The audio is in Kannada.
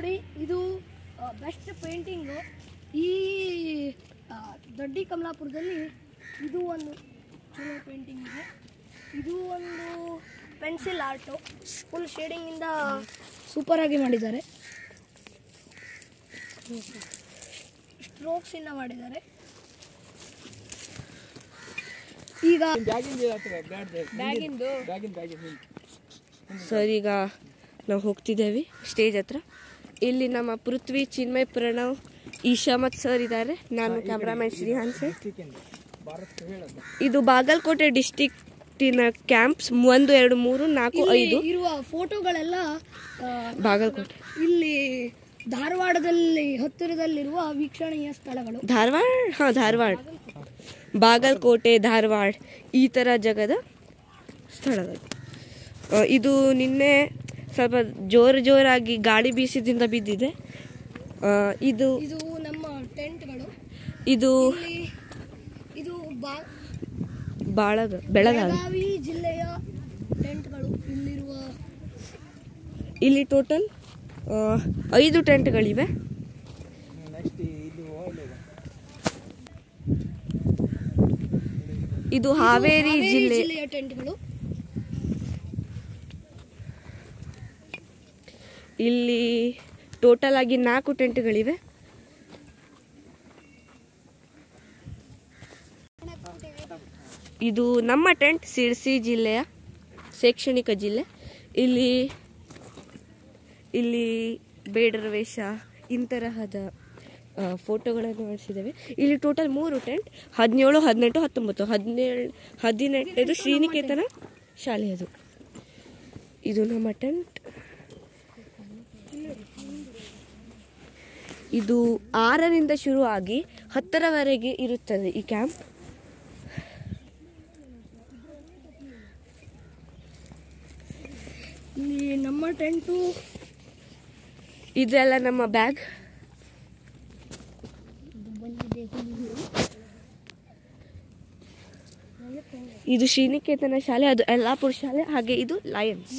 ನೋಡಿ, ಇದು ಬೆಸ್ಟ್ ಪೇಂಟಿಂಗು. ಈ ದೊಡ್ಡಿ ಕಮಲಾಪುರದಲ್ಲಿ ಇದು ಒಂದು ಚಲೋ ಪೇಂಟಿಂಗ್ ಇದೆ. ಇದು ಒಂದು ಪೆನ್ಸಿಲ್ ಆರ್ಟು, ಫುಲ್ ಶೇಡಿಂಗಿಂದ ಸೂಪರಾಗಿ ಮಾಡಿದ್ದಾರೆ. ಸ್ಟ್ರೋಕ್ಸಿಂದ ಮಾಡಿದ್ದಾರೆ. ಈಗ ಸರ್, ಈಗ ನಾವು ಹೋಗ್ತಿದ್ದೇವೆ ಸ್ಟೇಜ್ ಹತ್ರ. ಇಲ್ಲಿ ನಮ್ಮ ಪೃಥ್ವಿ, ಚಿನ್ಮಯ್, ಪ್ರಣವ್, ಈಶಾ ಮತ್ತು ಸರ್ ಇದ್ದಾರೆ. ನಾನು ಕ್ಯಾಮ್ರಾಮನ್ ಶ್ರೀಹಾನ್ ಸರ್. ಇದು ಬಾಗಲಕೋಟೆ ಡಿಸ್ಟಿಕ್ಟಿನ ಕ್ಯಾಂಪ್ಸ್ 1, 2, 3, 4, 5 ಇರುವ ಫೋಟೋಗಳೆಲ್ಲ ಬಾಗಲಕೋಟೆ. ಇಲ್ಲಿ ಧಾರವಾಡದಲ್ಲಿ ಹತ್ತಿರದಲ್ಲಿರುವ ವೀಕ್ಷಣೀಯ ಸ್ಥಳಗಳು. ಧಾರವಾಡ, ಬಾಗಲಕೋಟೆ, ಧಾರವಾಡ ಈ ಥರ ಜಗದ ಸ್ಥಳಗಳು. ಇದು ನಿನ್ನೆ ಸ್ವಲ್ಪ ಜೋರಾಗಿ ಗಾಳಿ ಬೀಸಿದಿಂದ ಬಿದ್ದಿದೆ. ಇದು ನಮ್ಮ ಟೆಂಟ್ಗಳು. ಇದು ಬೆಳಗಾವಿ ಜಿಲ್ಲೆಯ ಟೆಂಟ್ಗಳು. ಇಲ್ಲಿ ಟೋಟಲ್ 5 ಟೆಂಟ್ಗಳಿವೆ. ಇದು ಹಾವೇರಿ ಜಿಲ್ಲೆಯ ಟೆಂಟ್ಗಳು. ಇಲ್ಲಿ ಟೋಟಲ್ ಆಗಿ 4 ಟೆಂಟ್ಗಳಿವೆ. ಇದು ನಮ್ಮ ಟೆಂಟ್, ಸಿರ್ಸಿ ಜಿಲ್ಲೆಯ ಶೈಕ್ಷಣಿಕ ಜಿಲ್ಲೆ. ಇಲ್ಲಿ ಬೇಡರ ವೇಷ ಇಂತರಹದ ಫೋಟೋಗಳನ್ನು ಮಾಡಿಸಿದ್ದೇವೆ. ಇಲ್ಲಿ ಟೋಟಲ್ 3 ಟೆಂಟ್, 17, 18, 19. 18 ಶ್ರೀನಿಕೇತನ ಶಾಲೆಯದು. ಇದು ನಮ್ಮ ಟೆಂಟ್. ಇದು 6ರಿಂದ ಶುರುವಾಗಿ 10ರವರೆಗೆ ಇರುತ್ತದೆ ಈ ಕ್ಯಾಂಪ್. ಇಲ್ಲಿ ನಮ್ಮ ಟೆಂಟು. ಇದೆಲ್ಲ ನಮ್ಮ ಬ್ಯಾಗ್. ಇದು ಶ್ರೀನಿಕೇತನ ಶಾಲೆ, ಅದು ಯಲ್ಲಾಪುರ ಶಾಲೆ, ಹಾಗೆ ಇದು ಲಯನ್ಸ್.